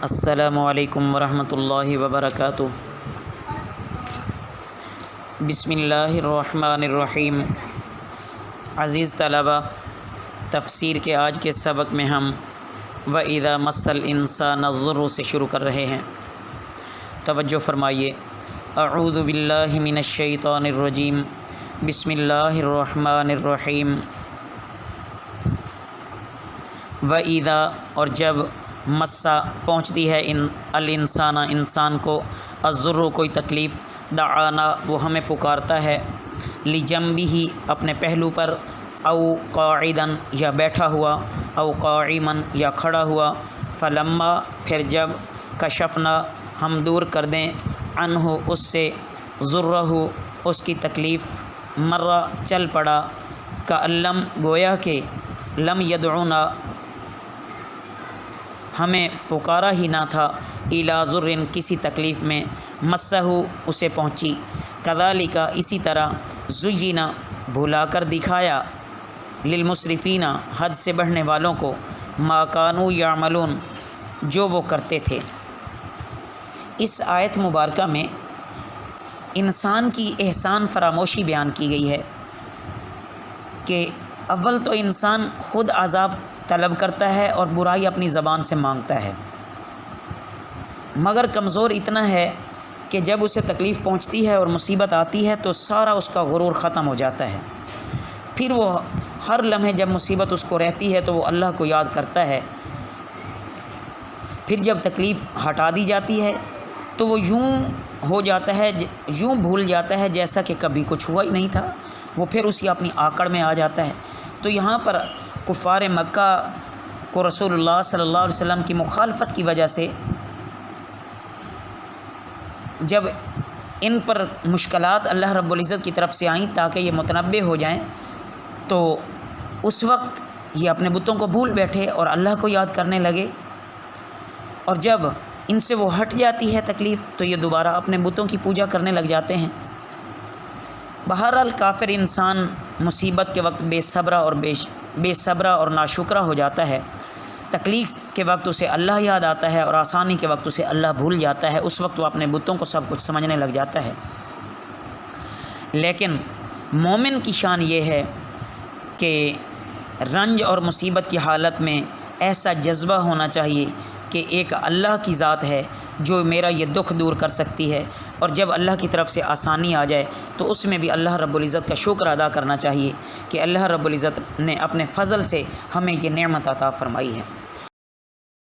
السلام علیکم ورحمۃ اللہ وبرکاتہ۔ بسم اللہ الرحمن الرحیم۔ عزیز طلبہ، تفسیر کے آج کے سبق میں ہم وَإِذَا مَسَّ الْإِنسَانَ الضُّرُّ سے شروع کر رہے ہیں۔ توجہ فرمائیے۔ اعوذ باللہ من الشیطان الرجیم، بسم اللہ الرحمن الرحیم۔ وَإِذَا، اور جب مسّا پہنچتی ہے الانسان انسان کو، الضر کوئی تکلیف، دعانا وہ ہمیں پکارتا ہے، لجنبہ اپنے پہلو پر، او قاعدا یا بیٹھا ہوا، او قائما یا کھڑا ہوا، فلما پھر جب، کشفنا ہم دور کر دیں، عنہ اس سے، ضرہ اس کی تکلیف، مرہ چل پڑا، کألم گویا کہ، لم یدعونا ہمیں پکارا ہی نہ تھا، الی ضر کسی تکلیف میں، مسہ اسے پہنچی، کذالک اسی طرح، زینا بھلا کر دکھایا، للمسرفین حد سے بڑھنے والوں کو، ما کانوا یعملون جو وہ کرتے تھے۔ اس آیت مبارکہ میں انسان کی احسان فراموشی بیان کی گئی ہے کہ اول تو انسان خود عذاب طلب کرتا ہے اور برائی اپنی زبان سے مانگتا ہے، مگر کمزور اتنا ہے کہ جب اسے تکلیف پہنچتی ہے اور مصیبت آتی ہے تو سارا اس کا غرور ختم ہو جاتا ہے۔ پھر وہ ہر لمحے جب مصیبت اس کو رہتی ہے تو وہ اللہ کو یاد کرتا ہے، پھر جب تکلیف ہٹا دی جاتی ہے تو وہ یوں ہو جاتا ہے، یوں بھول جاتا ہے جیسا کہ کبھی کچھ ہوا ہی نہیں تھا، وہ پھر اسی اپنی آکڑ میں آ جاتا ہے۔ تو یہاں پر کفار مکہ کو رسول اللہ صلی اللہ علیہ وسلم کی مخالفت کی وجہ سے جب ان پر مشکلات اللہ رب العزت کی طرف سے آئیں تاکہ یہ متنبہ ہو جائیں، تو اس وقت یہ اپنے بتوں کو بھول بیٹھے اور اللہ کو یاد کرنے لگے، اور جب ان سے وہ ہٹ جاتی ہے تکلیف تو یہ دوبارہ اپنے بتوں کی پوجا کرنے لگ جاتے ہیں۔ بہرحال کافر انسان مصیبت کے وقت بے صبرہ اور ناشکرہ ہو جاتا ہے، تکلیف کے وقت اسے اللہ یاد آتا ہے اور آسانی کے وقت اسے اللہ بھول جاتا ہے، اس وقت وہ اپنے بتوں کو سب کچھ سمجھنے لگ جاتا ہے۔ لیکن مومن کی شان یہ ہے کہ رنج اور مصیبت کی حالت میں ایسا جذبہ ہونا چاہیے کہ ایک اللہ کی ذات ہے جو میرا یہ دکھ دور کر سکتی ہے، اور جب اللہ کی طرف سے آسانی آ جائے تو اس میں بھی اللہ رب العزت کا شکر ادا کرنا چاہیے کہ اللہ رب العزت نے اپنے فضل سے ہمیں یہ نعمت عطا فرمائی ہے۔